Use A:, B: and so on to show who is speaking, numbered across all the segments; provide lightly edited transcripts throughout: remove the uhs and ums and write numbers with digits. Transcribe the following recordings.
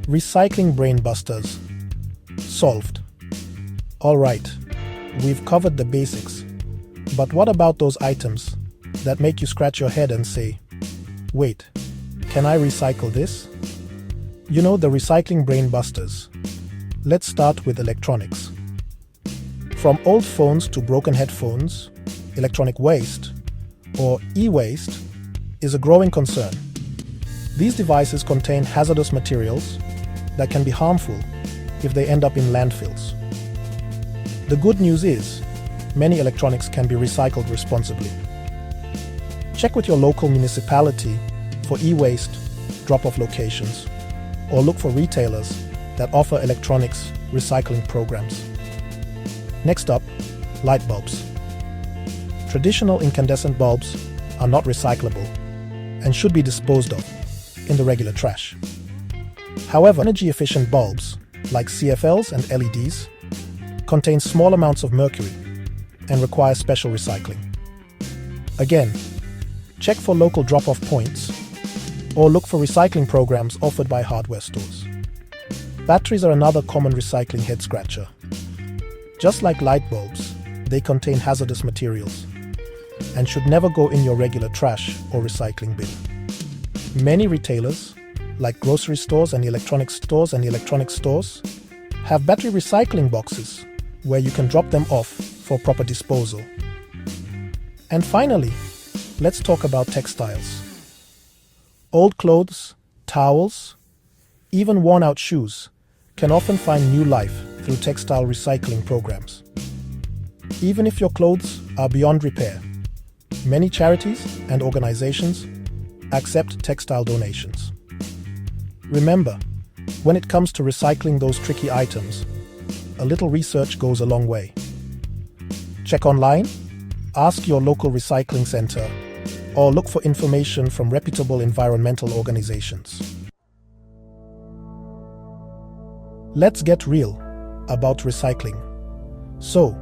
A: Recycling brain busters. Solved. Alright, we've covered the basics. But what about those items that make you scratch your head and say, wait, can I recycle this? You know, the recycling brain busters. Let's start with electronics. From old phones to broken headphones, electronic waste, or e-waste, is a growing concern. These devices contain hazardous materials that can be harmful if they end up in landfills. The good news is, many electronics can be recycled responsibly. Check with your local municipality for e-waste drop-off locations, or look for retailers that offer electronics recycling programs. Next up, light bulbs. Traditional incandescent bulbs are not recyclable and should be disposed of in the regular trash. However, energy-efficient bulbs, like CFLs and LEDs, contain small amounts of mercury and require special recycling. Again, check for local drop-off points or look for recycling programs offered by hardware stores. Batteries are another common recycling head-scratcher. Just like light bulbs, they contain hazardous materials and should never go in your regular trash or recycling bin. Many retailers, like grocery stores and electronics stores, have battery recycling boxes where you can drop them off for proper disposal. And finally, let's talk about textiles. Old clothes, towels, even worn-out shoes can often find new life through textile recycling programs. Even if your clothes are beyond repair, many charities and organizations accept textile donations. Remember, when it comes to recycling those tricky items, a little research goes a long way. Check online, ask your local recycling center, or look for information from reputable environmental organizations. Let's get real about recycling. So,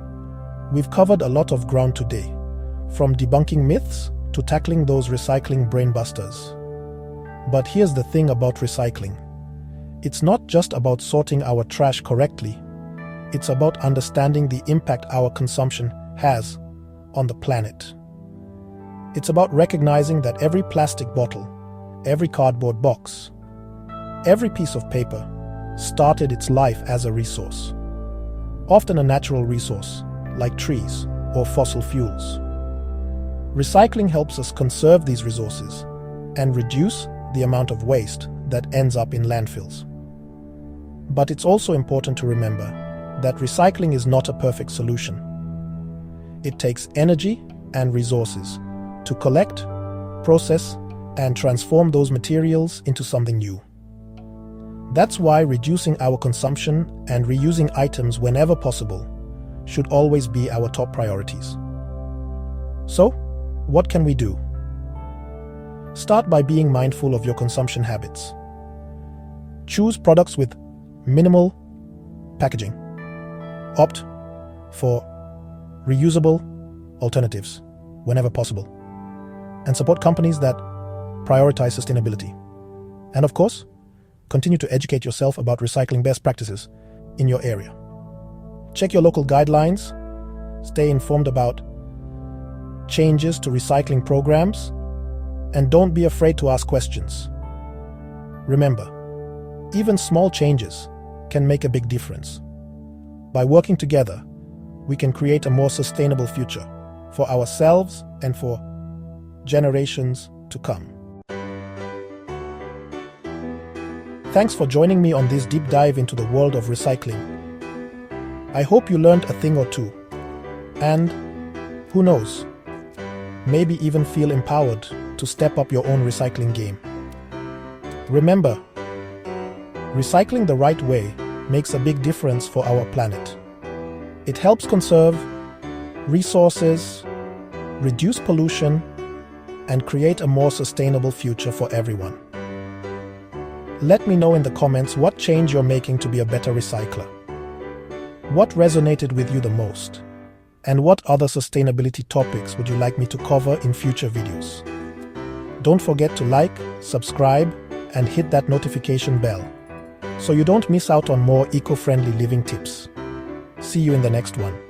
A: we've covered a lot of ground today, from debunking myths to tackling those recycling brain busters. But here's the thing about recycling. It's not just about sorting our trash correctly, it's about understanding the impact our consumption has on the planet. It's about recognizing that every plastic bottle, every cardboard box, every piece of paper started its life as a resource, often a natural resource like trees or fossil fuels. Recycling helps us conserve these resources and reduce the amount of waste that ends up in landfills. But it's also important to remember that recycling is not a perfect solution. It takes energy and resources to collect, process, and transform those materials into something new. That's why reducing our consumption and reusing items whenever possible should always be our top priorities. So, what can we do? Start by being mindful of your consumption habits. Choose products with minimal packaging. Opt for reusable alternatives whenever possible. And support companies that prioritize sustainability. And of course, continue to educate yourself about recycling best practices in your area. Check your local guidelines, stay informed about changes to recycling programs, and don't be afraid to ask questions. Remember, even small changes can make a big difference. By working together, we can create a more sustainable future for ourselves and for generations to come. Thanks for joining me on this deep dive into the world of recycling. I hope you learned a thing or two, and who knows, maybe even feel empowered to step up your own recycling game. Remember, recycling the right way makes a big difference for our planet. It helps conserve resources, reduce pollution, and create a more sustainable future for everyone. Let me know in the comments what change you're making to be a better recycler. What resonated with you the most? And what other sustainability topics would you like me to cover in future videos? Don't forget to like, subscribe, and hit that notification bell so you don't miss out on more eco-friendly living tips. See you in the next one.